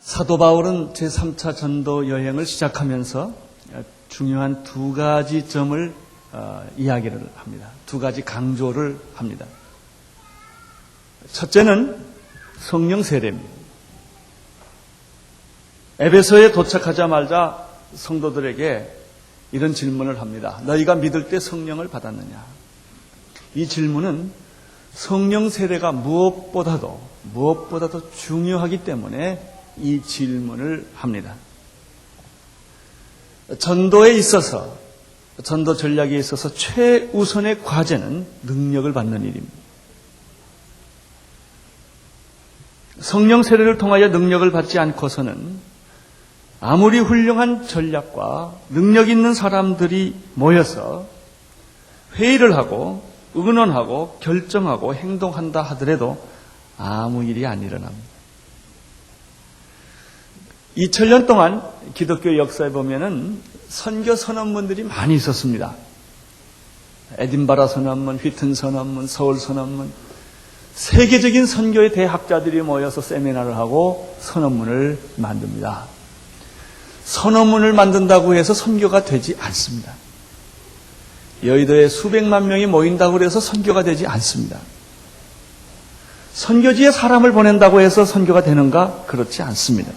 사도 바울은 제3차 전도 여행을 시작하면서 중요한 두 가지 점을 이야기를 합니다. 두 가지 강조를 합니다. 첫째는 성령 세례입니다. 에베소에 도착하자마자 성도들에게 이런 질문을 합니다. 너희가 믿을 때 성령을 받았느냐? 이 질문은 성령 세례가 무엇보다도 중요하기 때문에 이 질문을 합니다. 전도에 있어서, 전도 전략에 있어서 최우선의 과제는 능력을 받는 일입니다. 성령 세례를 통하여 능력을 받지 않고서는 아무리 훌륭한 전략과 능력 있는 사람들이 모여서 회의를 하고 의논하고 결정하고 행동한다 하더라도 아무 일이 안 일어납니다. 2000년 동안 기독교 역사에 보면은 선교 선언문들이 많이 있었습니다. 에딘버러 선언문, 휘튼 선언문, 서울 선언문, 세계적인 선교의 대학자들이 모여서 세미나를 하고 선언문을 만듭니다. 선언문을 만든다고 해서 선교가 되지 않습니다. 여의도에 수백만 명이 모인다고 해서 선교가 되지 않습니다. 선교지에 사람을 보낸다고 해서 선교가 되는가? 그렇지 않습니다.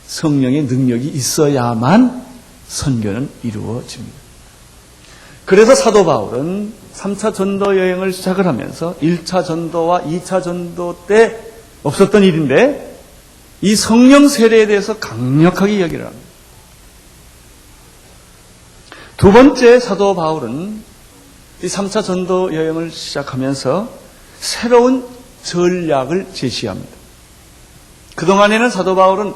성령의 능력이 있어야만 선교는 이루어집니다. 그래서 사도 바울은 3차 전도 여행을 시작을 하면서 1차 전도와 2차 전도 때 없었던 일인데 이 성령 세례에 대해서 강력하게 이야기를 합니다. 두 번째 사도 바울은 이 3차 전도 여행을 시작하면서 새로운 전략을 제시합니다. 그동안에는 사도 바울은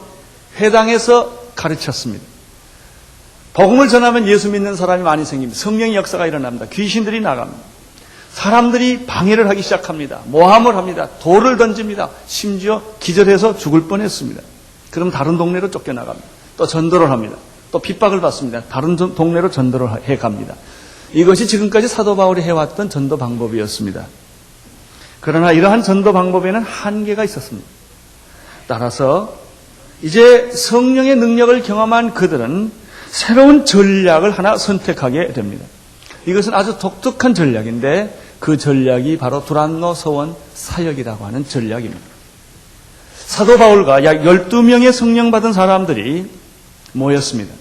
회당에서 가르쳤습니다. 복음을 전하면 예수 믿는 사람이 많이 생깁니다. 성령의 역사가 일어납니다. 귀신들이 나갑니다. 사람들이 방해를 하기 시작합니다. 모함을 합니다. 돌을 던집니다. 심지어 기절해서 죽을 뻔했습니다. 그럼 다른 동네로 쫓겨나갑니다. 또 전도를 합니다. 또 핍박을 받습니다. 다른 동네로 전도를 해갑니다. 이것이 지금까지 사도 바울이 해왔던 전도 방법이었습니다. 그러나 이러한 전도 방법에는 한계가 있었습니다. 따라서 이제 성령의 능력을 경험한 그들은 새로운 전략을 하나 선택하게 됩니다. 이것은 아주 독특한 전략인데 그 전략이 바로 두란노 서원 사역이라고 하는 전략입니다. 사도 바울과 약 12명의 성령 받은 사람들이 모였습니다.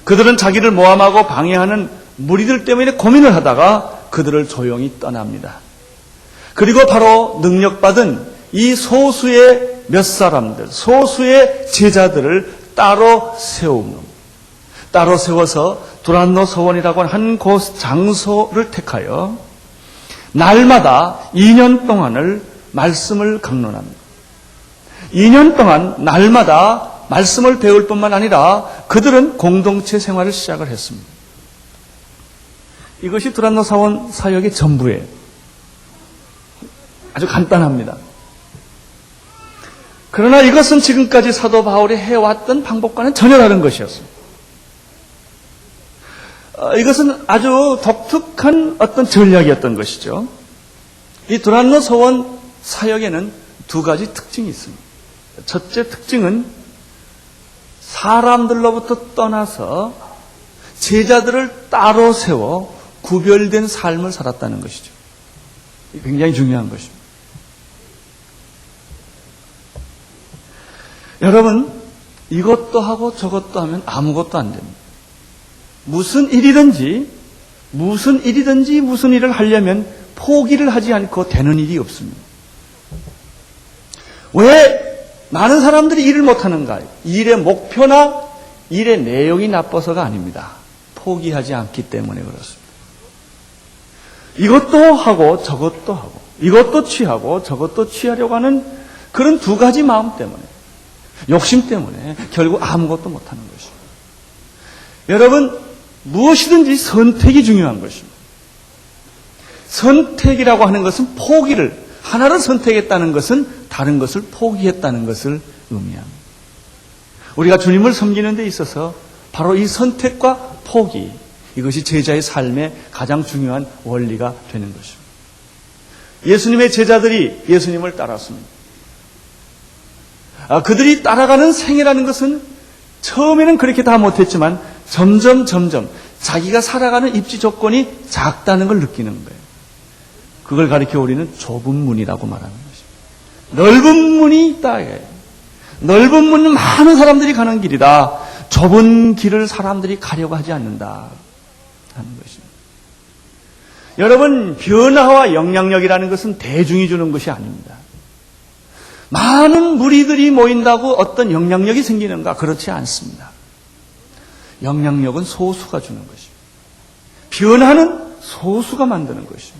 그들은 자기를 모함하고 방해하는 무리들 때문에 고민을 하다가 그들을 조용히 떠납니다. 그리고 바로 능력받은 이 소수의 몇 사람들, 소수의 제자들을 따로 세웁니다. 따로 세워서 두란노 서원이라고 하는 한 곳 장소를 택하여 날마다 2년 동안을 말씀을 강론합니다. 2년 동안 날마다 말씀을 배울 뿐만 아니라 그들은 공동체 생활을 시작을 했습니다. 이것이 두란노 서원 사역의 전부예요. 아주 간단합니다. 그러나 이것은 지금까지 사도 바울이 해왔던 방법과는 전혀 다른 것이었습니다. 이것은 아주 독특한 어떤 전략이었던 것이죠. 이 두란노 서원 사역에는 두 가지 특징이 있습니다. 첫째 특징은 사람들로부터 떠나서 제자들을 따로 세워 구별된 삶을 살았다는 것이죠. 굉장히 중요한 것입니다. 여러분, 이것도 하고 저것도 하면 아무것도 안 됩니다. 무슨 일을 하려면 포기를 하지 않고 되는 일이 없습니다. 왜 많은 사람들이 일을 못하는가? 일의 목표나 일의 내용이 나빠서가 아닙니다. 포기하지 않기 때문에 그렇습니다. 이것도 하고 저것도 하고 이것도 취하고 저것도 취하려고 하는 그런 두 가지 마음 때문에, 욕심 때문에 결국 아무것도 못하는 것입니다. 여러분, 무엇이든지 선택이 중요한 것입니다. 선택이라고 하는 것은 포기를, 하나를 선택했다는 것은 다른 것을 포기했다는 것을 의미합니다. 우리가 주님을 섬기는 데 있어서 바로 이 선택과 포기, 이것이 제자의 삶의 가장 중요한 원리가 되는 것입니다. 예수님의 제자들이 예수님을 따랐습니다. 그들이 따라가는 생애라는 것은 처음에는 그렇게 다 못했지만 점점 자기가 살아가는 입지 조건이 작다는 걸 느끼는 거예요. 그걸 가리켜 우리는 좁은 문이라고 말하는 것입니다. 넓은 문이 있다. 넓은 문은 많은 사람들이 가는 길이다. 좁은 길을 사람들이 가려고 하지 않는다 하는 것입니다. 여러분, 변화와 영향력이라는 것은 대중이 주는 것이 아닙니다. 많은 무리들이 모인다고 어떤 영향력이 생기는가? 그렇지 않습니다. 영향력은 소수가 주는 것입니다. 변화는 소수가 만드는 것입니다.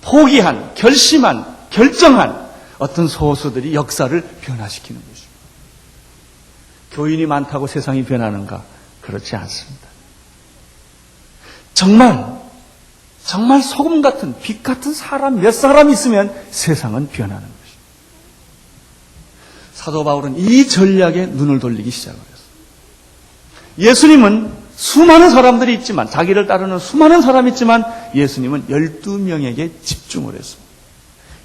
포기한, 결심한, 결정한 어떤 소수들이 역사를 변화시키는 것입니다. 교인이 많다고 세상이 변하는가? 그렇지 않습니다. 정말 소금 같은, 빛 같은 사람, 몇 사람 있으면 세상은 변하는 것입니다. 사도 바울은 이 전략에 눈을 돌리기 시작을 했어요. 예수님은 수많은 사람들이 있지만, 자기를 따르는 수많은 사람이 있지만 예수님은 12명에게 집중을 했습니다.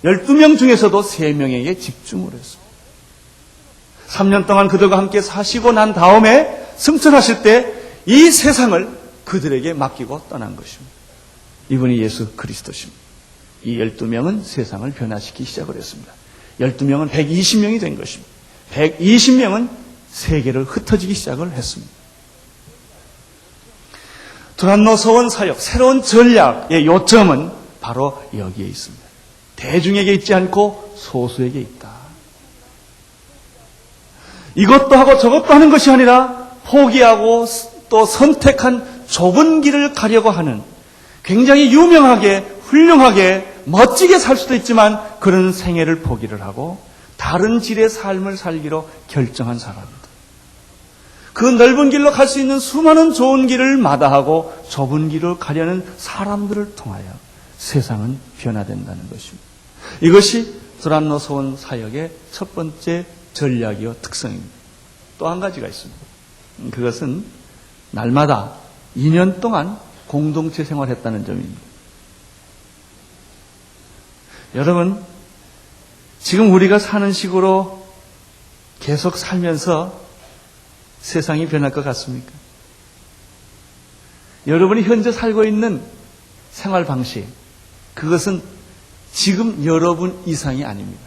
12명 중에서도 3명에게 집중을 했습니다. 3년 동안 그들과 함께 사시고 난 다음에 승천하실 때 이 세상을 그들에게 맡기고 떠난 것입니다. 이분이 예수 그리스도십니다. 이 12명은 세상을 변화시키기 시작을 했습니다. 12명은 120명이 된 것입니다. 120명은 세계를 흩어지기 시작을 했습니다. 두란노 서원 사역, 새로운 전략의 요점은 바로 여기에 있습니다. 대중에게 있지 않고 소수에게 있다. 이것도 하고 저것도 하는 것이 아니라 포기하고 또 선택한 좁은 길을 가려고 하는, 굉장히 유명하게, 훌륭하게, 멋지게 살 수도 있지만 그런 생애를 포기를 하고 다른 질의 삶을 살기로 결정한 사람입니다. 그 넓은 길로 갈 수 있는 수많은 좋은 길을 마다하고 좁은 길을 가려는 사람들을 통하여 세상은 변화된다는 것입니다. 이것이 두란노 서원 사역의 첫 번째 전략이요 특성입니다. 또 한 가지가 있습니다. 그것은 날마다 2년 동안 공동체 생활했다는 점입니다. 여러분, 지금 우리가 사는 식으로 계속 살면서 세상이 변할 것 같습니까? 여러분이 현재 살고 있는 생활 방식, 그것은 지금 여러분 이상이 아닙니다.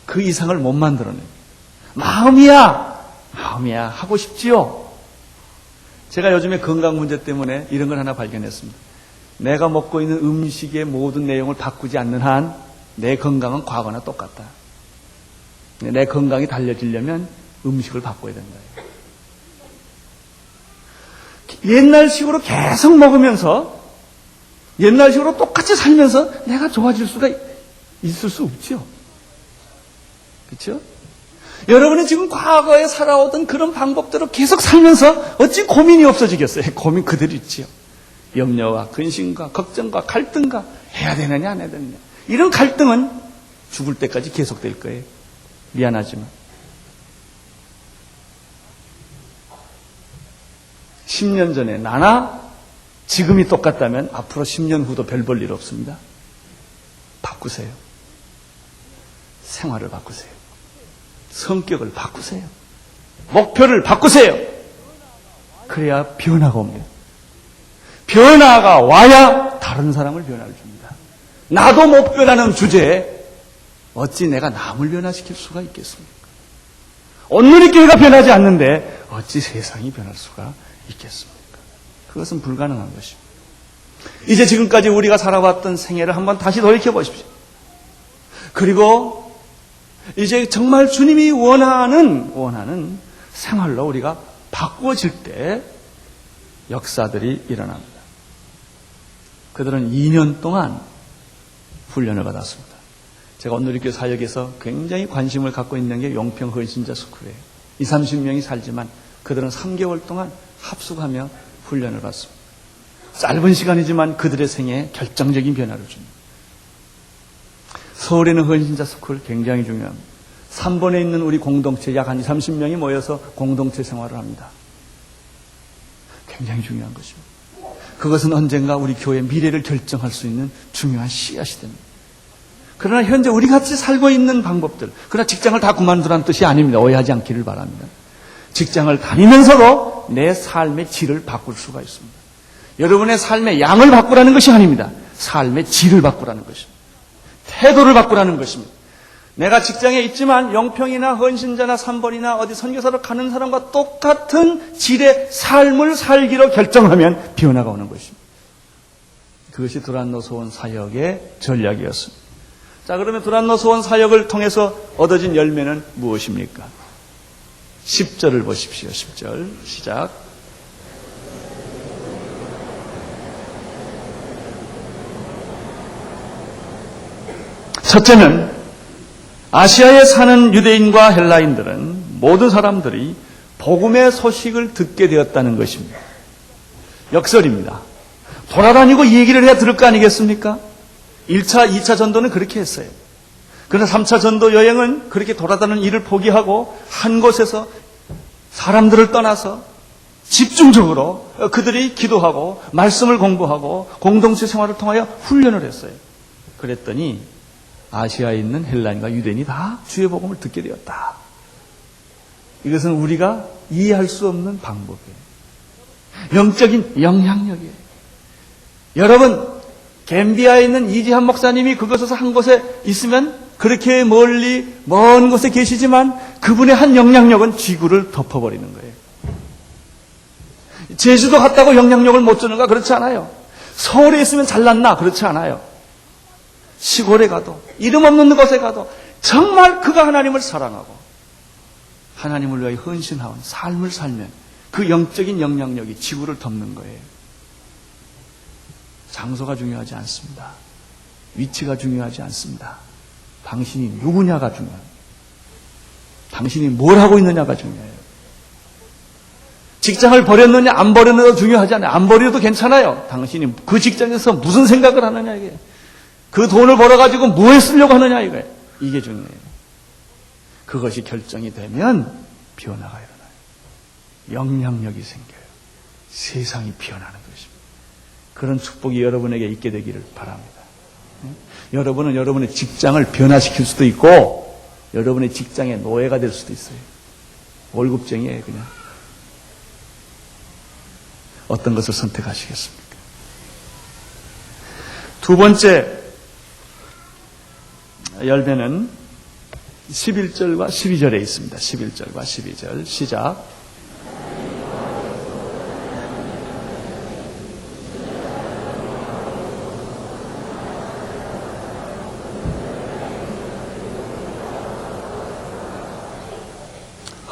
그 이상을 못 만들어내요. 마음이야 하고 싶지요. 제가 요즘에 건강 문제 때문에 이런 걸 하나 발견했습니다. 내가 먹고 있는 음식의 모든 내용을 바꾸지 않는 한 내 건강은 과거나 똑같다. 내 건강이 달려지려면 음식을 바꿔야 된다. 옛날식으로 계속 먹으면서, 옛날식으로 똑같이 살면서 내가 좋아질 수가 있을 수 없죠. 그렇죠? 여러분이 지금 과거에 살아오던 그런 방법대로 계속 살면서 어찌 고민이 없어지겠어요? 고민 그대로 있지요. 염려와 근심과 걱정과 갈등과 해야 되느냐 안 해야 되느냐. 이런 갈등은 죽을 때까지 계속될 거예요. 미안하지만. 10년 전에 나나 지금이 똑같다면 앞으로 10년 후도 별 볼 일 없습니다. 바꾸세요. 생활을 바꾸세요. 성격을 바꾸세요. 목표를 바꾸세요. 그래야 변화가 옵니다. 변화가 와야 다른 사람을 변화를 줍니다. 나도 못 변하는 주제에 어찌 내가 남을 변화시킬 수가 있겠습니까? 온누리 교회가 변하지 않는데 어찌 세상이 변할 수가 있겠습니까? 그것은 불가능한 것입니다. 이제 지금까지 우리가 살아왔던 생애를 한번 다시 돌이켜 보십시오. 그리고 이제 정말 주님이 원하는 생활로 우리가 바꾸어질 때 역사들이 일어납니다. 그들은 2년 동안 훈련을 받았습니다. 제가 온누리교회 사역에서 굉장히 관심을 갖고 있는 게 용평 헌신자 스쿨이에요. 20-30명이 살지만 그들은 3개월 동안 합숙하며 훈련을 받습니다. 짧은 시간이지만 그들의 생애에 결정적인 변화를 줍니다. 서울에는 헌신자 스쿨 굉장히 중요합니다. 3번에 있는 우리 공동체 약 한 30명이 모여서 공동체 생활을 합니다. 굉장히 중요한 것입니다. 그것은 언젠가 우리 교회의 미래를 결정할 수 있는 중요한 씨앗이 됩니다. 그러나 현재 우리 같이 살고 있는 방법들, 그러나 직장을 다 그만두라는 뜻이 아닙니다. 오해하지 않기를 바랍니다. 직장을 다니면서도 내 삶의 질을 바꿀 수가 있습니다. 여러분의 삶의 양을 바꾸라는 것이 아닙니다. 삶의 질을 바꾸라는 것입니다. 태도를 바꾸라는 것입니다. 내가 직장에 있지만 영평이나 헌신자나 3번이나 어디 선교사로 가는 사람과 똑같은 질의 삶을 살기로 결정하면 변화가 오는 것입니다. 그것이 두란노 소원 사역의 전략이었습니다. 자, 그러면 두란노 소원 사역을 통해서 얻어진 열매는 무엇입니까? 10절을 보십시오. 10절 시작. 첫째는 아시아에 사는 유대인과 헬라인들은 모든 사람들이 복음의 소식을 듣게 되었다는 것입니다. 역설입니다. 돌아다니고 얘기를 해야 들을 거 아니겠습니까? 1차, 2차 전도는 그렇게 했어요. 그러나 3차 전도 여행은 그렇게 돌아다니는 일을 포기하고 한 곳에서 사람들을 떠나서 집중적으로 그들이 기도하고 말씀을 공부하고 공동체 생활을 통하여 훈련을 했어요. 그랬더니 아시아에 있는 헬라인과 유대인이 다 주의 복음을 듣게 되었다. 이것은 우리가 이해할 수 없는 방법이에요. 영적인 영향력이에요. 여러분, 갬비아에 있는 이지한 목사님이 그곳에서 한 곳에 있으면 그렇게 멀리 먼 곳에 계시지만 그분의 한 영향력은 지구를 덮어버리는 거예요. 제주도 갔다고 영향력을 못 주는가? 그렇지 않아요. 서울에 있으면 잘났나? 그렇지 않아요. 시골에 가도 이름 없는 곳에 가도 정말 그가 하나님을 사랑하고 하나님을 위하여 헌신하는 삶을 살면 그 영적인 영향력이 지구를 덮는 거예요. 장소가 중요하지 않습니다. 위치가 중요하지 않습니다. 당신이 누구냐가 중요합니다. 당신이 뭘 하고 있느냐가 중요해요. 직장을 버렸느냐 안 버렸느냐도 중요하지 않아요. 안 버려도 괜찮아요. 당신이 그 직장에서 무슨 생각을 하느냐 이게. 그 돈을 벌어가지고 뭐에 쓰려고 하느냐 이거예요. 이게 중요해요. 그것이 결정이 되면 변화가 일어나요. 영향력이 생겨요. 세상이 변하는 것입니다. 그런 축복이 여러분에게 있게 되기를 바랍니다. 여러분은 여러분의 직장을 변화시킬 수도 있고 여러분의 직장의 노예가 될 수도 있어요. 월급쟁이에요 그냥. 어떤 것을 선택하시겠습니까? 두 번째 열매는 11절과 12절에 있습니다. 11절과 12절 시작.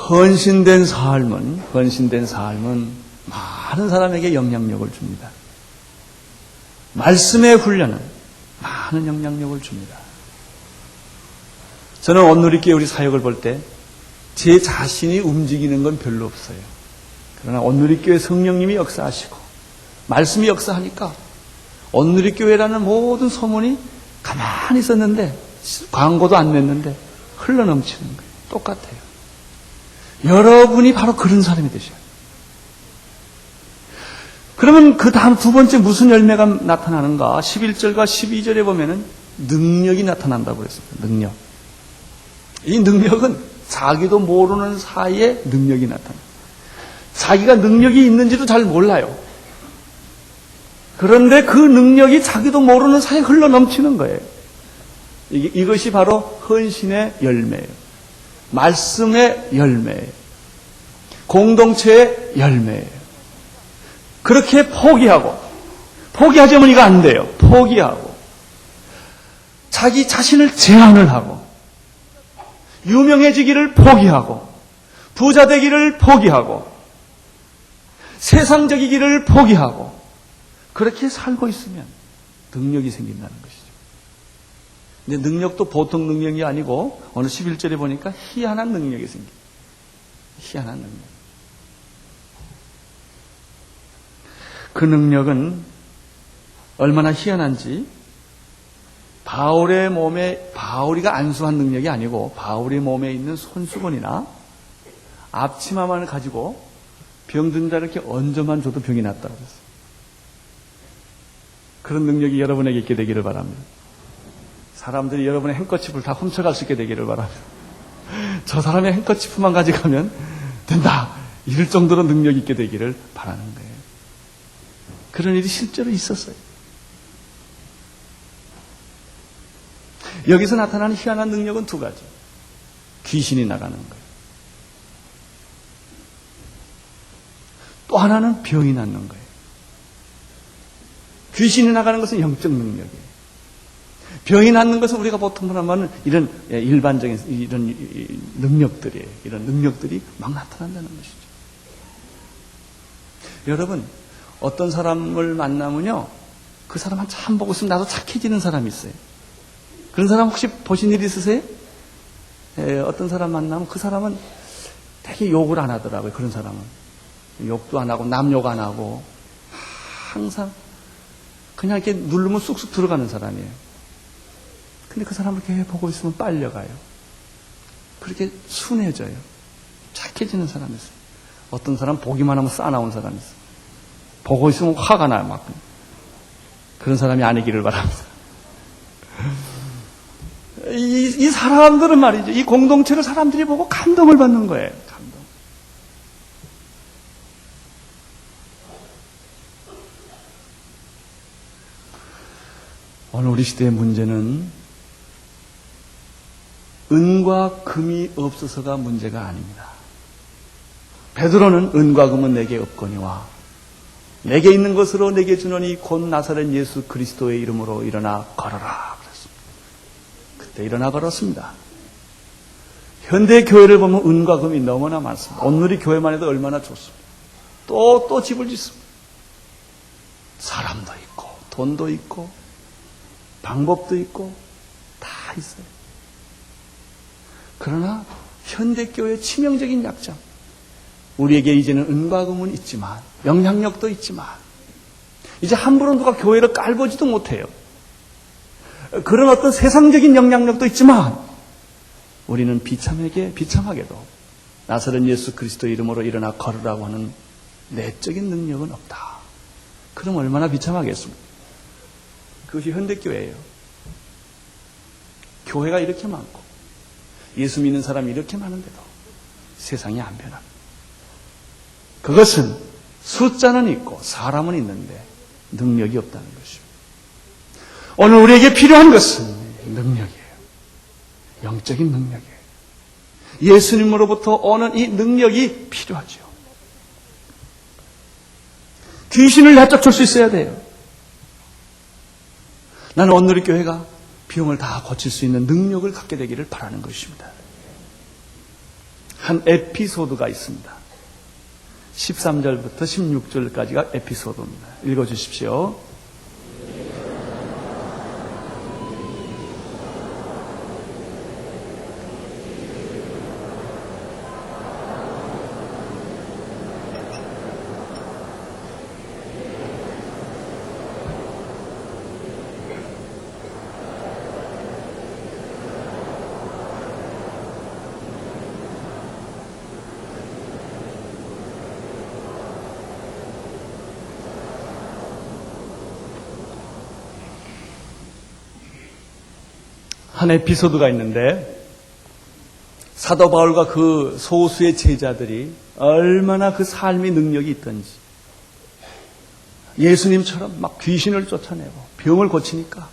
헌신된 삶은 많은 사람에게 영향력을 줍니다. 말씀의 훈련은 많은 영향력을 줍니다. 저는 온누리교회 우리 사역을 볼 때 제 자신이 움직이는 건 별로 없어요. 그러나 온누리교회 성령님이 역사하시고 말씀이 역사하니까 온누리교회라는 모든 소문이 가만히 있었는데 광고도 안 냈는데 흘러넘치는 거예요. 똑같아요. 여러분이 바로 그런 사람이 되셔야 돼요. 그러면 그 다음 두 번째 무슨 열매가 나타나는가? 11절과 12절에 보면은 능력이 나타난다고 그랬습니다. 능력. 이 능력은 자기도 모르는 사이에 능력이 나타나요. 자기가 능력이 있는지도 잘 몰라요. 그런데 그 능력이 자기도 모르는 사이에 흘러넘치는 거예요. 이것이 바로 헌신의 열매예요. 말씀의 열매예요. 공동체의 열매예요. 그렇게 포기하자면 이거 안 돼요. 포기하고 자기 자신을 제한을 하고 유명해지기를 포기하고 부자 되기를 포기하고 세상적이기를 포기하고 그렇게 살고 있으면 능력이 생긴다는 것이죠. 근데 능력도 보통 능력이 아니고 어느 11절에 보니까 희한한 능력이 생깁니다. 희한한 능력. 그 능력은 얼마나 희한한지 바울이가 안수한 능력이 아니고 바울의 몸에 있는 손수건이나 앞치마만을 가지고 병든 자를 이렇게 얹어만 줘도 병이 낫다고 그랬어요. 그런 능력이 여러분에게 있게 되기를 바랍니다. 사람들이 여러분의 행커치프를 다 훔쳐갈 수 있게 되기를 바랍니다. 저 사람의 행커치프만 가져가면 된다. 이럴 정도로 능력 있게 되기를 바라는 거예요. 그런 일이 실제로 있었어요. 여기서 나타나는 희한한 능력은 두 가지. 귀신이 나가는 거예요. 또 하나는 병이 낫는 거예요. 귀신이 나가는 것은 영적 능력이에요. 병이 낫는 것은 우리가 보통 말하면 이런 일반적인 이런 능력들이에요. 이런 능력들이 막 나타난다는 것이죠. 여러분, 어떤 사람을 만나면요, 그 사람 한참 보고 있으면 나도 착해지는 사람이 있어요. 그런 사람 혹시 보신 일 있으세요? 어떤 사람 만나면 그 사람은 되게 욕을 안 하더라고요. 그런 사람은 욕도 안 하고 남 욕 안 하고 항상 그냥 이렇게 누르면 쑥쑥 들어가는 사람이에요. 근데 그 사람을 이렇게 보고 있으면 빨려가요. 그렇게 순해져요. 착해지는 사람이 있어요. 어떤 사람 보기만 하면 싸나운 사람이 있어요. 보고 있으면 화가 나요. 막. 그런 사람이 아니기를 바랍니다. 이 사람들은 말이죠. 이 공동체를 사람들이 보고 감동을 받는 거예요. 감동. 오늘 우리 시대의 문제는 은과 금이 없어서가 문제가 아닙니다. 베드로는 은과 금은 내게 없거니와 내게 있는 것으로 내게 주노니 곧 나사렛 예수 그리스도의 이름으로 일어나 걸어라 그랬습니다. 그때 일어나 걸었습니다. 현대 교회를 보면 은과 금이 너무나 많습니다. 오늘이 교회만 해도 얼마나 좋습니다. 또 집을 짓습니다. 사람도 있고 돈도 있고 방법도 있고 다 있어요. 그러나 현대교회의 치명적인 약점, 우리에게 이제는 은과 금은 있지만 영향력도 있지만 이제 함부로 누가 교회를 깔보지도 못해요. 그런 어떤 세상적인 영향력도 있지만 우리는 비참하게도 나사렛 예수 그리스도의 이름으로 일어나 걸으라고 하는 내적인 능력은 없다. 그럼 얼마나 비참하겠습니까? 그것이 현대교회예요. 교회가 이렇게 많고 예수 믿는 사람이 이렇게 많은데도 세상이 안 변합니다. 그것은 숫자는 있고 사람은 있는데 능력이 없다는 것입니다. 오늘 우리에게 필요한 것은 능력이에요. 영적인 능력이에요. 예수님으로부터 오는 이 능력이 필요하죠. 귀신을 내쫓을 수 있어야 돼요. 나는 오늘 우리 교회가 병을 다 고칠 수 있는 능력을 갖게 되기를 바라는 것입니다. 한 에피소드가 있습니다. 13절부터 16절까지가 에피소드입니다. 읽어주십시오. 한 에피소드가 있는데 사도 바울과 그 소수의 제자들이 얼마나 그 삶의 능력이 있던지 예수님처럼 막 귀신을 쫓아내고 병을 고치니까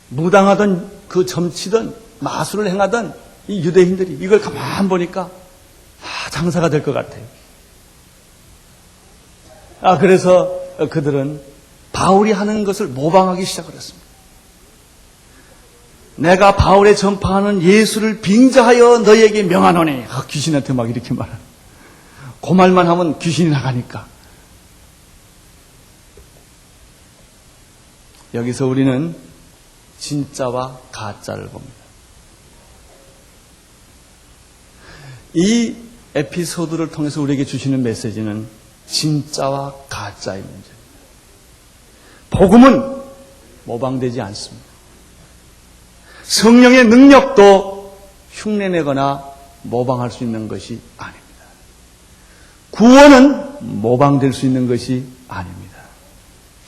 무당하던 그 점치던 마술을 행하던 이 유대인들이 이걸 가만 보니까 장사가 될 것 같아요. 그래서 그들은 바울이 하는 것을 모방하기 시작을 했습니다. 내가 바울의 전파하는 예수를 빙자하여 너희에게 명하노니 귀신한테 막 이렇게 말하는 그 말만 하면 귀신이 나가니까 여기서 우리는 진짜와 가짜를 봅니다. 이 에피소드를 통해서 우리에게 주시는 메시지는 진짜와 가짜의 문제입니다. 복음은 모방되지 않습니다. 성령의 능력도 흉내내거나 모방할 수 있는 것이 아닙니다. 구원은 모방될 수 있는 것이 아닙니다.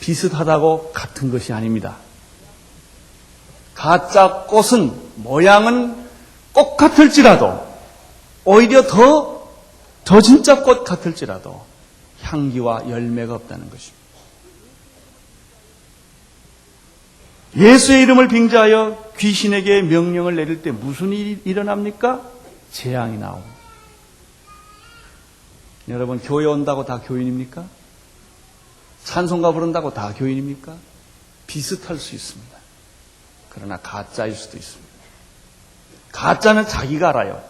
비슷하다고 같은 것이 아닙니다. 가짜 꽃은 모양은 꽃 같을지라도 오히려 더 진짜 꽃 같을지라도 향기와 열매가 없다는 것입니다. 예수의 이름을 빙자하여 귀신에게 명령을 내릴 때 무슨 일이 일어납니까? 재앙이 나옵니다. 여러분, 교회 온다고 다 교인입니까? 찬송가 부른다고 다 교인입니까? 비슷할 수 있습니다. 그러나 가짜일 수도 있습니다. 가짜는 자기가 알아요.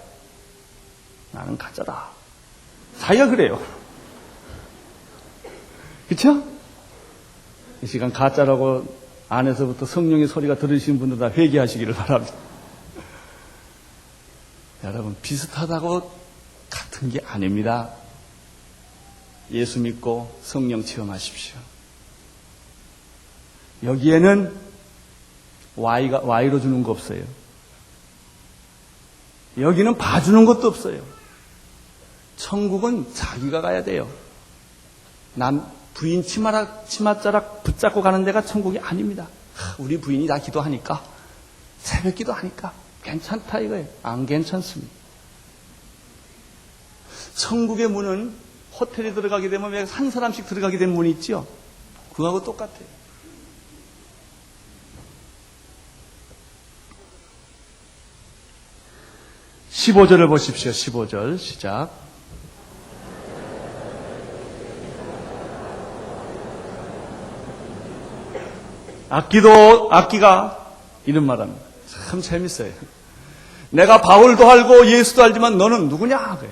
나는 가짜다. 자기가 그래요. 그렇죠? 이 시간 가짜라고 안에서부터 성령의 소리가 들으시는 분들 다 회개하시기를 바랍니다. 여러분, 비슷하다고 같은 게 아닙니다. 예수 믿고 성령 체험하십시오. 여기에는 Y로 주는 거 없어요. 여기는 봐주는 것도 없어요. 천국은 자기가 가야 돼요. 남 부인 치맛자락 붙잡고 가는 데가 천국이 아닙니다. 우리 부인이 다 기도하니까, 새벽 기도하니까 괜찮다 이거예요. 안 괜찮습니다. 천국의 문은 호텔에 들어가게 되면 왜 한 사람씩 들어가게 된 문이 있죠? 그거하고 똑같아요. (15절을) 보십시오. 15절 시작. 악기가 이런 말합니다. 참 재밌어요. 내가 바울도 알고 예수도 알지만 너는 누구냐? 그래.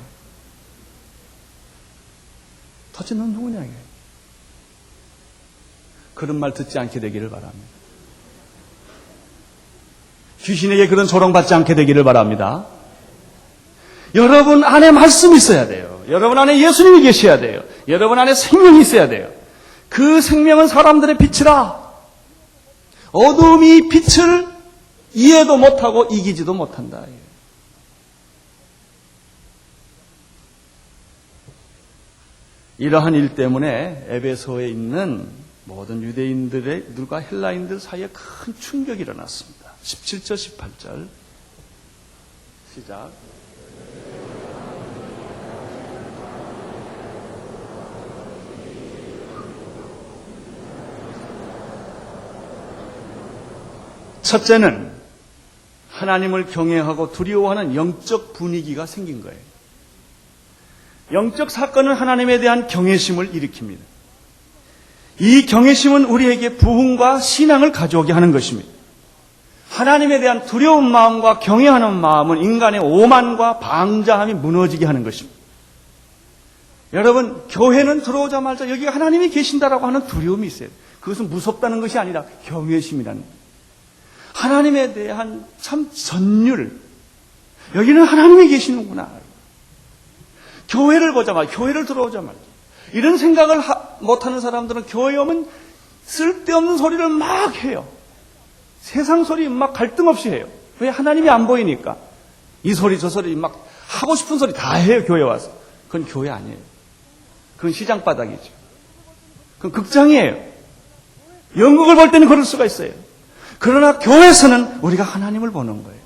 도대체 넌 누구냐? 그래. 그런 말 듣지 않게 되기를 바랍니다. 귀신에게 그런 조롱받지 않게 되기를 바랍니다. 여러분 안에 말씀이 있어야 돼요. 여러분 안에 예수님이 계셔야 돼요. 여러분 안에 생명이 있어야 돼요. 그 생명은 사람들의 빛이라. 어둠이 빛을 이해도 못하고 이기지도 못한다. 이러한 일 때문에 에베소에 있는 모든 유대인들과 헬라인들 사이에 큰 충격이 일어났습니다. 17절, 18절 시작. 첫째는 하나님을 경외하고 두려워하는 영적 분위기가 생긴 거예요. 영적 사건은 하나님에 대한 경외심을 일으킵니다. 이 경외심은 우리에게 부흥과 신앙을 가져오게 하는 것입니다. 하나님에 대한 두려운 마음과 경외하는 마음은 인간의 오만과 방자함이 무너지게 하는 것입니다. 여러분, 교회는 들어오자마자 여기가 하나님이 계신다라고 하는 두려움이 있어요. 그것은 무섭다는 것이 아니라 경외심이라는 거예요. 하나님에 대한 참 전율. 여기는 하나님이 계시는구나. 교회를 보자마자, 교회를 들어오자마자 이런 생각을 못하는 사람들은 교회 오면 쓸데없는 소리를 막 해요. 세상 소리 막 갈등 없이 해요. 왜? 하나님이 안 보이니까. 이 소리 저 소리 막 하고 싶은 소리 다 해요. 교회 와서. 그건 교회 아니에요. 그건 시장 바닥이죠. 그건 극장이에요. 연극을 볼 때는 그럴 수가 있어요. 그러나 교회에서는 우리가 하나님을 보는 거예요.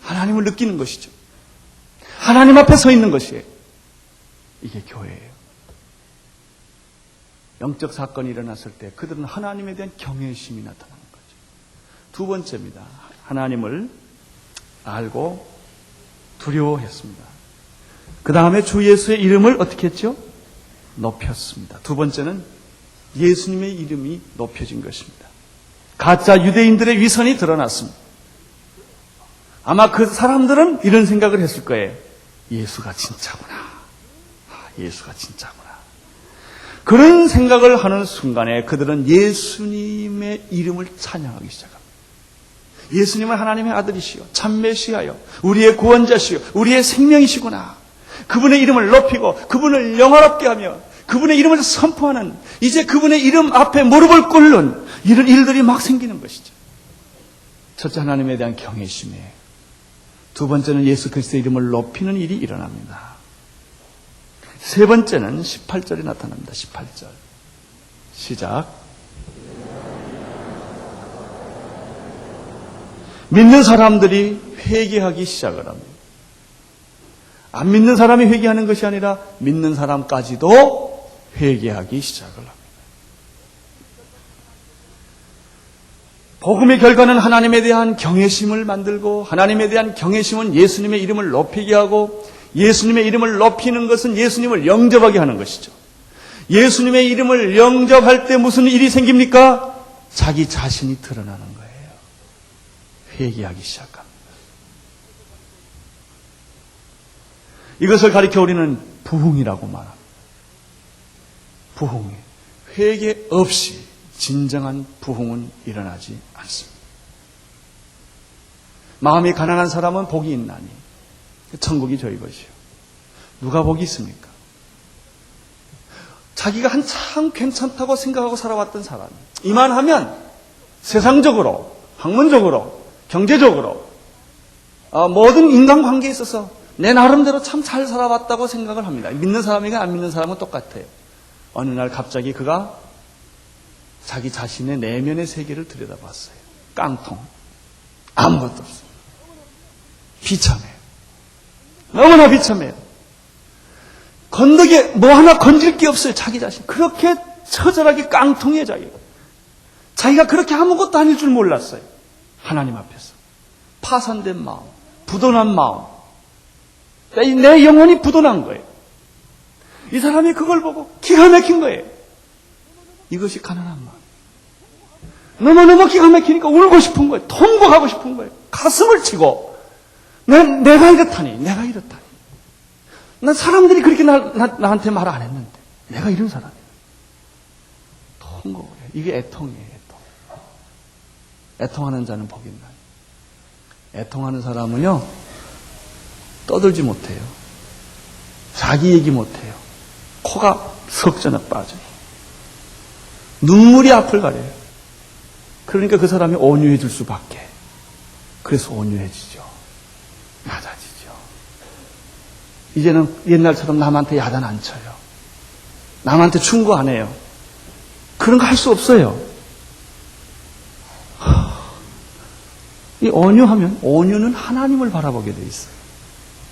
하나님을 느끼는 것이죠. 하나님 앞에 서 있는 것이에요. 이게 교회예요. 영적 사건이 일어났을 때 그들은 하나님에 대한 경외심이 나타나는 거죠. 두 번째입니다. 하나님을 알고 두려워했습니다. 그 다음에 주 예수의 이름을 어떻게 했죠? 높였습니다. 두 번째는 예수님의 이름이 높여진 것입니다. 가짜 유대인들의 위선이 드러났습니다. 아마 그 사람들은 이런 생각을 했을 거예요. 예수가 진짜구나. 예수가 진짜구나. 그런 생각을 하는 순간에 그들은 예수님의 이름을 찬양하기 시작합니다. 예수님은 하나님의 아들이시요 참 메시아요 우리의 구원자시요 우리의 생명이시구나. 그분의 이름을 높이고 그분을 영화롭게 하며 그분의 이름을 선포하는, 이제 그분의 이름 앞에 무릎을 꿇는 이런 일들이 막 생기는 것이죠. 첫째, 하나님에 대한 경외심이에요. 두 번째는 예수 그리스도의 이름을 높이는 일이 일어납니다. 세 번째는 18절에 나타납니다. 18절 시작. 믿는 사람들이 회개하기 시작을 합니다. 안 믿는 사람이 회개하는 것이 아니라 믿는 사람까지도 회개하기 시작을 합니다. 복음의 결과는 하나님에 대한 경외심을 만들고, 하나님에 대한 경외심은 예수님의 이름을 높이게 하고, 예수님의 이름을 높이는 것은 예수님을 영접하게 하는 것이죠. 예수님의 이름을 영접할 때 무슨 일이 생깁니까? 자기 자신이 드러나는 거예요. 회개하기 시작합니다. 이것을 가리켜 우리는 부흥이라고 말합니다. 부흥이. 회개 없이 진정한 부흥은 일어나지 않습니다. 마음이 가난한 사람은 복이 있나니 천국이 저희 것이요. 누가 복이 있습니까? 자기가 한참 괜찮다고 생각하고 살아왔던 사람이 이만하면 세상적으로, 학문적으로, 경제적으로 모든 인간관계에 있어서 내 나름대로 참 잘 살아왔다고 생각을 합니다. 믿는 사람이가 안 믿는 사람은 똑같아요. 어느 날 갑자기 그가 자기 자신의 내면의 세계를 들여다봤어요. 깡통. 아무것도 없어요. 비참해요. 너무나 비참해요. 건더기에 뭐 하나 건질 게 없어요. 자기 자신. 그렇게 처절하게 깡통이에요. 자기가 그렇게 아무것도 아닐 줄 몰랐어요. 하나님 앞에서. 파산된 마음, 부도난 마음. 내 영혼이 부도난 거예요. 이 사람이 그걸 보고 기가 막힌 거예요. 이것이 가난한 마음. 너무너무 기가 막히니까 울고 싶은 거예요. 통곡하고 싶은 거예요. 가슴을 치고 내가 이렇다니. 난 사람들이 그렇게 나한테 말 안 했는데 내가 이런 사람이야. 통곡을 해요. 이게 애통이에요. 애통하는 자는 복이 있나요? 애통하는 사람은요 떠들지 못해요. 자기 얘기 못해요. 코가 석전에 빠져요. 눈물이 앞을 가려요. 그러니까 그 사람이 온유해질 수밖에. 그래서 온유해지죠. 낮아지죠. 이제는 옛날처럼 남한테 야단 안 쳐요. 남한테 충고 안 해요. 그런 거 할 수 없어요. 이 온유하면, 온유는 하나님을 바라보게 돼 있어요.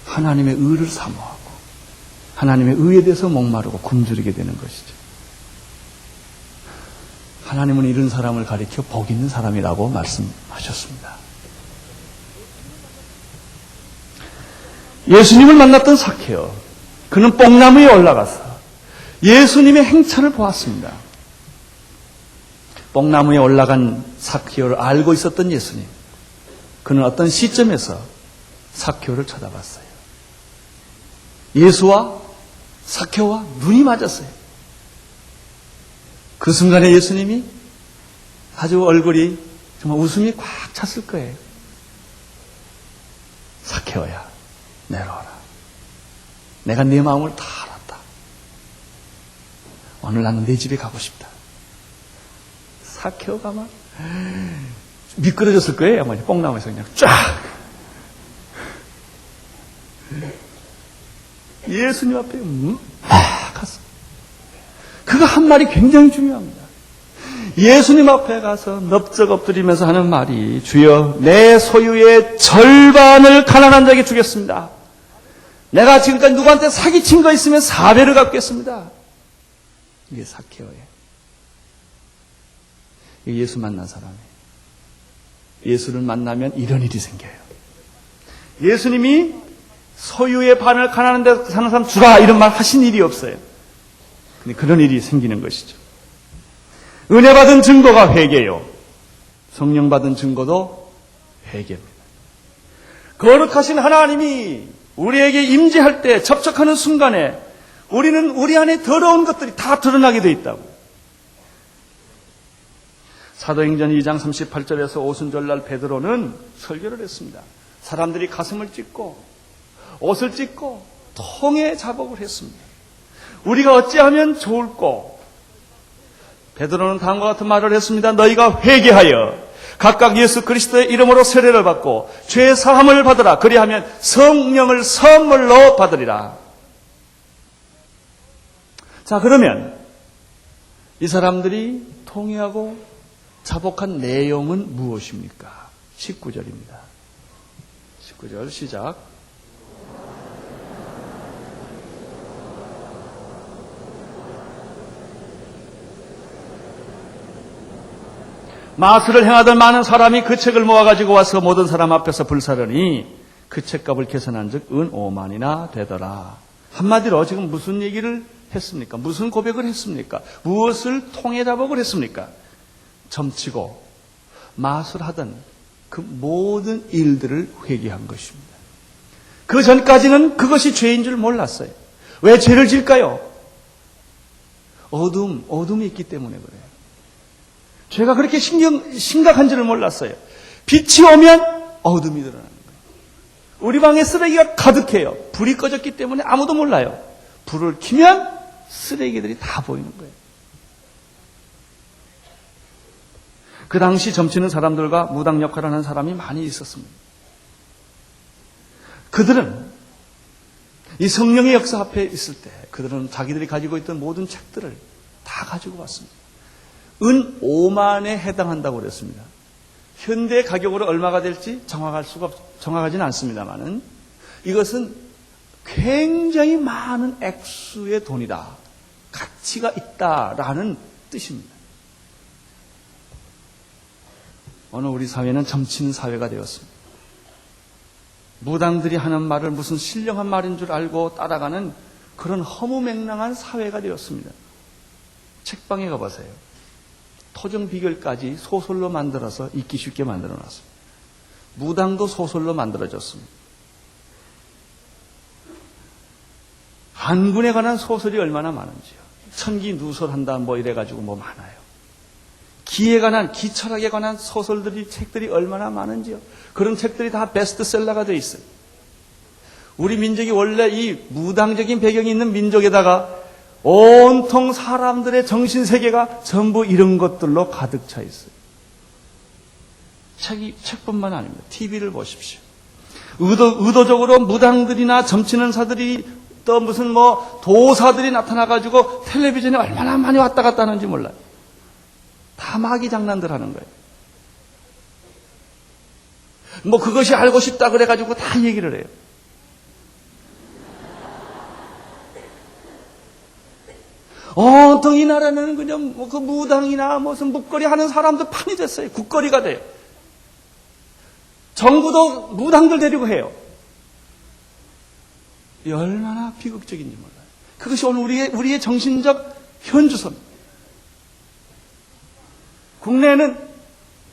하나님의 의를 사모하고 하나님의 의에 대해서 목마르고 굶주리게 되는 것이죠. 하나님은 이런 사람을 가리켜 복 있는 사람이라고 말씀하셨습니다. 예수님을 만났던 삭개오, 그는 뽕나무에 올라가서 예수님의 행차를 보았습니다. 뽕나무에 올라간 삭개오를 알고 있었던 예수님, 그는 어떤 시점에서 삭개오를 쳐다봤어요. 예수와 삭개오와 눈이 맞았어요. 그 순간에 예수님이 아주 얼굴이 정말 웃음이 꽉 찼을 거예요. 삭개오야, 내려와라. 내가 네 마음을 다 알았다. 오늘 나는 네 집에 가고 싶다. 삭개오가 막 미끄러졌을 거예요. 아마 뽕나무에서 그냥 쫙. 예수님 앞에 갔어. 그가 한 말이 굉장히 중요합니다. 예수님 앞에 가서 넙적 엎드리면서 하는 말이, 주여 내 소유의 절반을 가난한 자에게 주겠습니다. 내가 지금까지 누구한테 사기친 거 있으면 4배를 갚겠습니다. 이게 삭개오예요. 이게 예수 만난 사람이에요. 예수를 만나면 이런 일이 생겨요. 예수님이 소유의 반을 가난한 데 사는 사람 주라 이런 말 하신 일이 없어요. 근데 그런 일이 생기는 것이죠. 은혜 받은 증거가 회개요. 성령 받은 증거도 회개입니다. 거룩하신 하나님이 우리에게 임재할 때, 접촉하는 순간에 우리는 우리 안에 더러운 것들이 다 드러나게 돼 있다고. 사도행전 2장 38절에서 오순절날 베드로는 설교를 했습니다. 사람들이 가슴을 찢고 옷을 찢고 통에 자복을 했습니다. 우리가 어찌하면 좋을꼬? 베드로는 다음과 같은 말을 했습니다. 너희가 회개하여 각각 예수 그리스도의 이름으로 세례를 받고 죄 사함을 받으라. 그리하면 성령을 선물로 받으리라. 자, 그러면 이 사람들이 통회하고 자복한 내용은 무엇입니까? 19절입니다. 19절 시작. 마술을 행하던 많은 사람이 그 책을 모아가지고 와서 모든 사람 앞에서 불사르니 그 책값을 계산한 즉 은 5만이나 되더라. 한마디로 지금 무슨 얘기를 했습니까? 무슨 고백을 했습니까? 무엇을 통해 자복을 했습니까? 점치고 마술하던 그 모든 일들을 회개한 것입니다. 그 전까지는 그것이 죄인 줄 몰랐어요. 왜 죄를 질까요? 어둠이 있기 때문에 그래요. 죄가 그렇게 심각한 줄을 몰랐어요. 빛이 오면 어둠이 드러나는 거예요. 우리 방에 쓰레기가 가득해요. 불이 꺼졌기 때문에 아무도 몰라요. 불을 켜면 쓰레기들이 다 보이는 거예요. 그 당시 점치는 사람들과 무당 역할을 하는 사람이 많이 있었습니다. 그들은 이 성령의 역사 앞에 있을 때 그들은 자기들이 가지고 있던 모든 책들을 다 가지고 왔습니다. 은 5만에 해당한다고 그랬습니다. 현대 가격으로 얼마가 될지 정확하지는 않습니다만은 이것은 굉장히 많은 액수의 돈이다. 가치가 있다라는 뜻입니다. 오늘 우리 사회는 점치는 사회가 되었습니다. 무당들이 하는 말을 무슨 신령한 말인 줄 알고 따라가는 그런 허무맹랑한 사회가 되었습니다. 책방에 가보세요. 토정 비결까지 소설로 만들어서 읽기 쉽게 만들어놨습니다. 무당도 소설로 만들어졌습니다. 한군에 관한 소설이 얼마나 많은지요. 천기누설한다 뭐 이래가지고 뭐 많아요. 기에 관한, 기철학에 관한 소설들이, 책들이 얼마나 많은지요. 그런 책들이 다 베스트셀러가 되어 있어요. 우리 민족이 원래 이 무당적인 배경이 있는 민족에다가 온통 사람들의 정신세계가 전부 이런 것들로 가득 차 있어요. 책뿐만 아닙니다. TV를 보십시오. 의도적으로 무당들이나 점치는사들이 또 무슨 뭐 도사들이 나타나가지고 텔레비전에 얼마나 많이 왔다 갔다 하는지 몰라요. 다 마귀 장난들 하는 거예요. 뭐 그것이 알고 싶다 그래가지고 다 얘기를 해요. 온통 이 나라는 그냥 뭐 그 무당이나 무슨 묵거리 하는 사람들 판이 됐어요. 국거리가 돼요. 정부도 무당들 데리고 해요. 이 얼마나 비극적인지 몰라요. 그것이 오늘 우리의 정신적 현주소입니다. 국내에는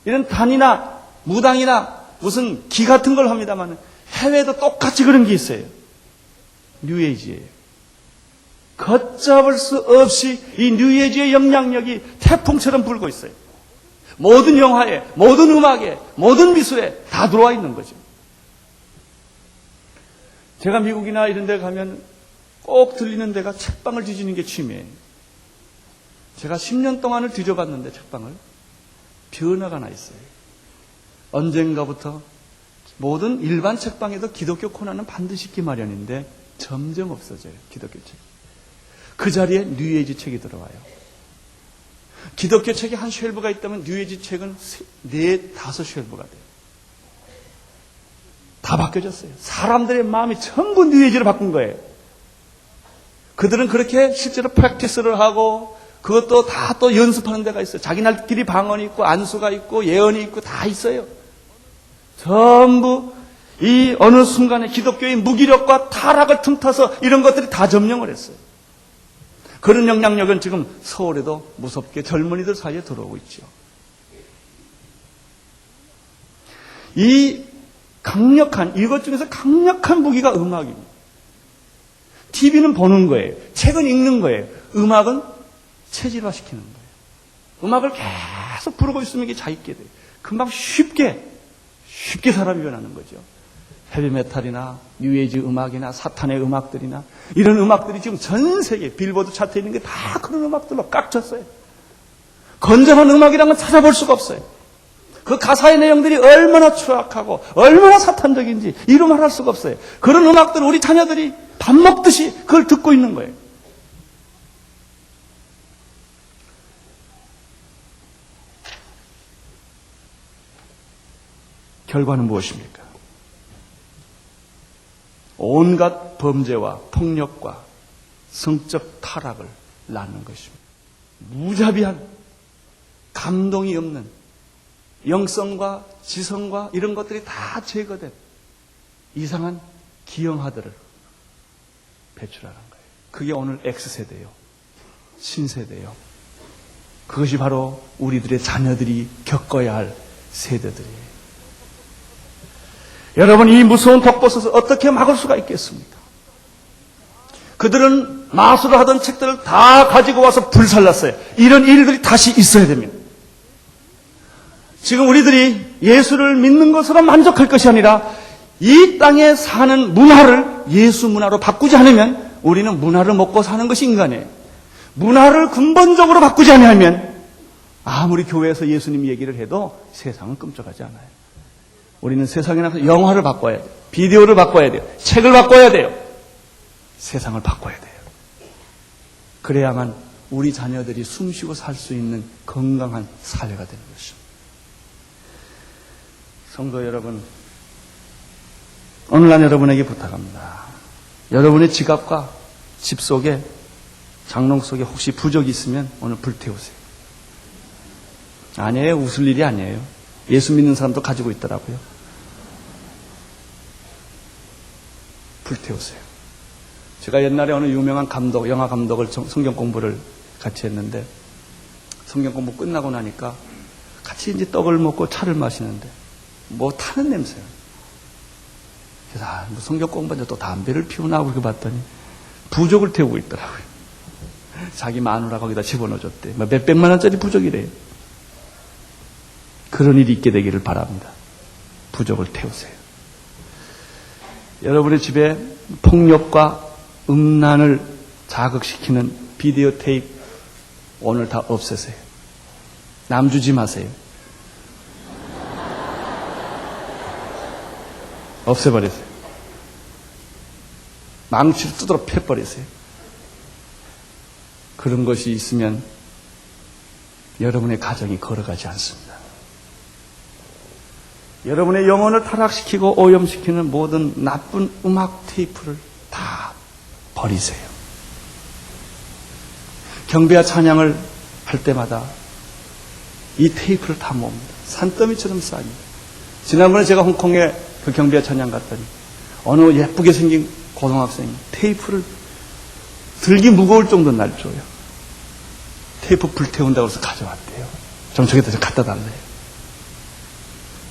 이런 단이나 무당이나 무슨 기 같은 걸 합니다만 해외도 똑같이 그런 게 있어요. 뉴에이지예요. 걷잡을 수 없이 이 뉴에이지의 영향력이 태풍처럼 불고 있어요. 모든 영화에, 모든 음악에, 모든 미술에 다 들어와 있는 거죠. 제가 미국이나 이런 데 가면 꼭 들리는 데가 책방을 뒤지는 게 취미예요. 제가 10년 동안을 뒤져봤는데 책방을 변화가 나 있어요. 언젠가부터 모든 일반 책방에도 기독교 코너는 반드시 있기 마련인데 점점 없어져요. 기독교 책. 그 자리에 뉴에이지 책이 들어와요. 기독교 책이 한 쉘브가 있다면 뉴에이지 책은 4-5 쉘브가 돼요. 다 바뀌어졌어요. 사람들의 마음이 전부 뉴에이지로 바꾼 거예요. 그들은 그렇게 실제로 프랙티스를 하고 그것도 다 또 연습하는 데가 있어요. 자기네들끼리 방언이 있고 안수가 있고 예언이 있고 다 있어요. 전부 이 어느 순간에 기독교의 무기력과 타락을 틈타서 이런 것들이 다 점령을 했어요. 그런 영향력은 지금 서울에도 무섭게 젊은이들 사이에 들어오고 있죠. 이 강력한, 이것 중에서 강력한 무기가 음악입니다. TV는 보는 거예요. 책은 읽는 거예요. 음악은 체질화시키는 거예요. 음악을 계속 부르고 있으면 이게 자익게 돼요. 금방 쉽게 사람이 변하는 거죠. 헤비메탈이나 뉴에이지 음악이나 사탄의 음악들이나 이런 음악들이 지금 전 세계 빌보드 차트에 있는 게 다 그런 음악들로 꽉 찼어요. 건전한 음악이라는 건 찾아볼 수가 없어요. 그 가사의 내용들이 얼마나 추악하고 얼마나 사탄적인지 이루 말할 수가 없어요. 그런 음악들을 우리 자녀들이 밥 먹듯이 그걸 듣고 있는 거예요. 결과는 무엇입니까? 온갖 범죄와 폭력과 성적 타락을 낳는 것입니다. 무자비한 감동이 없는 영성과 지성과 이런 것들이 다 제거된 이상한 기형아들을 배출하는 거예요. 그게 오늘 X세대요. 신세대요. 그것이 바로 우리들의 자녀들이 겪어야 할 세대들이에요. 여러분, 이 무서운 독버섯을 어떻게 막을 수가 있겠습니까? 그들은 마술을 하던 책들을 다 가지고 와서 불살랐어요. 이런 일들이 다시 있어야 됩니다. 지금 우리들이 예수를 믿는 것으로 만족할 것이 아니라 이 땅에 사는 문화를 예수 문화로 바꾸지 않으면 우리는 문화를 먹고 사는 것이 인간이에요. 문화를 근본적으로 바꾸지 않으면 아무리 교회에서 예수님 얘기를 해도 세상은 끔찍하지 않아요. 우리는 세상에 나가서 영화를 바꿔야 돼요. 비디오를 바꿔야 돼요. 책을 바꿔야 돼요. 세상을 바꿔야 돼요. 그래야만 우리 자녀들이 숨쉬고 살 수 있는 건강한 사회가 되는 것입니다. 성도 여러분, 오늘 난 여러분에게 부탁합니다. 여러분의 지갑과 집 속에, 장롱 속에 혹시 부적이 있으면 오늘 불태우세요. 아니에요. 웃을 일이 아니에요. 예수 믿는 사람도 가지고 있더라고요. 불태우세요. 제가 옛날에 어느 유명한 감독, 영화 감독을 성경 공부를 같이 했는데 성경 공부 끝나고 나니까 같이 이제 떡을 먹고 차를 마시는데 뭐 타는 냄새예요. 그래서 뭐 성경 공부하는데 또 담배를 피우나 그렇게 봤더니 부적을 태우고 있더라고요. 자기 마누라 거기다 집어넣어줬대. 몇 백만 원짜리 부적이래요. 그런 일이 있게 되기를 바랍니다. 부적을 태우세요. 여러분의 집에 폭력과 음란을 자극시키는 비디오 테이프 오늘 다 없애세요. 남 주지 마세요. 없애버리세요. 망치로 두드러 패버리세요. 그런 것이 있으면 여러분의 가정이 걸어가지 않습니다. 여러분의 영혼을 타락시키고 오염시키는 모든 나쁜 음악 테이프를 다 버리세요. 경배와 찬양을 할 때마다 이 테이프를 다 모읍니다. 산더미처럼 쌓입니다. 지난번에 제가 홍콩에 그 경배와 찬양 갔더니 어느 예쁘게 생긴 고등학생이 테이프를 들기 무거울 정도로 날 줘요. 테이프 불태운다고 해서 가져왔대요. 좀 저기다 좀 갖다 달래요.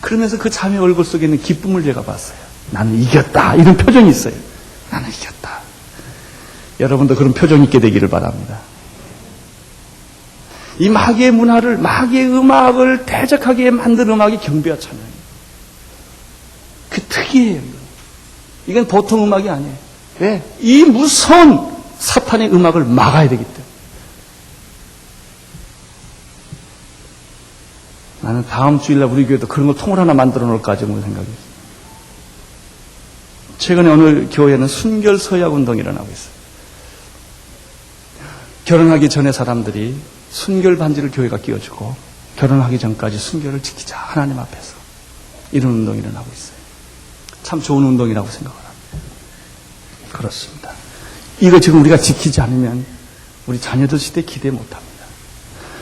그러면서 그 자매 얼굴 속에 있는 기쁨을 제가 봤어요. 나는 이겼다. 이런 표정이 있어요. 나는 이겼다. 여러분도 그런 표정이 있게 되기를 바랍니다. 이 마귀의 문화를, 마귀의 음악을 대적하게 만든 음악이 경배와 찬양이에요. 그 특이해요. 이건 보통 음악이 아니에요. 왜? 이 무서운 사탄의 음악을 막아야 되기 때문에. 나는 다음 주일날 우리 교회도 그런 걸 통을 하나 만들어 놓을까 정도 생각했어요. 최근에 어느 교회는 순결 서약 운동이 일어나고 있어요. 결혼하기 전에 사람들이 순결 반지를 교회가 끼워주고 결혼하기 전까지 순결을 지키자 하나님 앞에서 이런 운동이 일어나고 있어요. 참 좋은 운동이라고 생각을 합니다. 그렇습니다. 이거 지금 우리가 지키지 않으면 우리 자녀들 시대에 기대 못합니다.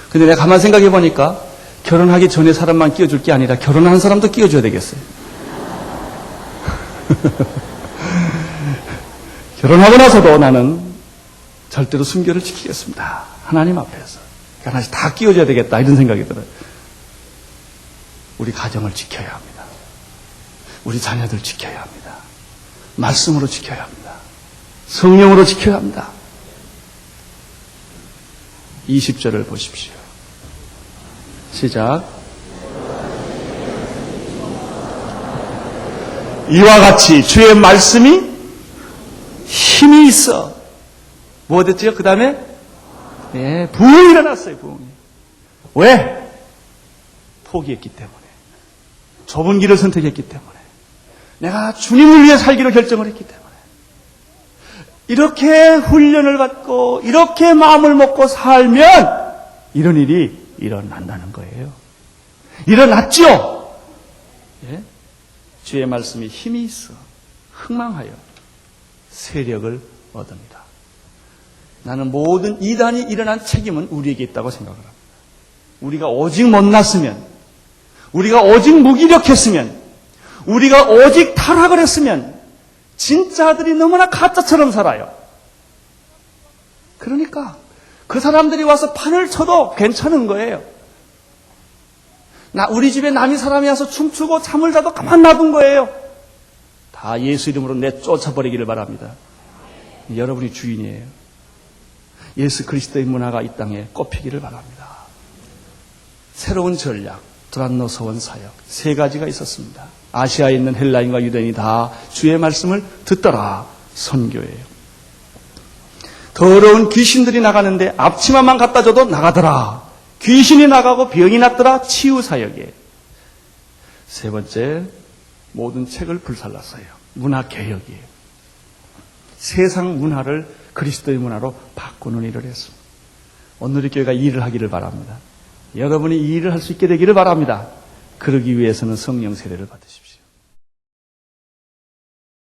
근데 내가 가만 생각해 보니까 결혼하기 전에 사람만 끼워줄 게 아니라 결혼한 사람도 끼워줘야 되겠어요. 결혼하고 나서도 나는 절대로 순결을 지키겠습니다. 하나님 앞에서. 하나씩 다 끼워줘야 되겠다 이런 생각이 들어요. 우리 가정을 지켜야 합니다. 우리 자녀들 지켜야 합니다. 말씀으로 지켜야 합니다. 성령으로 지켜야 합니다. 20절을 보십시오. 시작. 이와 같이 주의 말씀이 힘이 있어. 뭐 됐죠? 그 다음에 부흥이 일어났어요. 부흥이. 왜? 포기했기 때문에. 좁은 길을 선택했기 때문에. 내가 주님을 위해 살기로 결정을 했기 때문에. 이렇게 훈련을 받고 이렇게 마음을 먹고 살면 이런 일이 일어난다는 거예요. 일어났죠? 예? 주의 말씀에 힘이 있어 흥망하여 세력을 얻습니다. 나는 모든 이단이 일어난 책임은 우리에게 있다고 생각을 합니다. 우리가 오직 못났으면, 우리가 오직 무기력했으면, 우리가 오직 타락을 했으면 진짜들이 너무나 가짜처럼 살아요. 그러니까 그 사람들이 와서 판을 쳐도 괜찮은 거예요. 우리 집에 남이 사람이 와서 춤추고 잠을 자도 가만 놔둔 거예요. 다 예수 이름으로 내쫓아버리기를 바랍니다. 여러분이 주인이에요. 예수 그리스도의 문화가 이 땅에 꼽히기를 바랍니다. 새로운 전략, 드란노서원 사역 세 가지가 있었습니다. 아시아에 있는 헬라인과 유대인이 다 주의 말씀을 듣더라. 선교예요. 더러운 귀신들이 나가는데 앞치마만 갖다 줘도 나가더라. 귀신이 나가고 병이 났더라. 치유 사역이에요. 세 번째, 모든 책을 불살랐어요. 문화 개혁이에요. 세상 문화를 그리스도의 문화로 바꾸는 일을 했습니다. 오늘 이 교회가 이 일을 하기를 바랍니다. 여러분이 이 일을 할 수 있게 되기를 바랍니다. 그러기 위해서는 성령 세례를 받으십시오.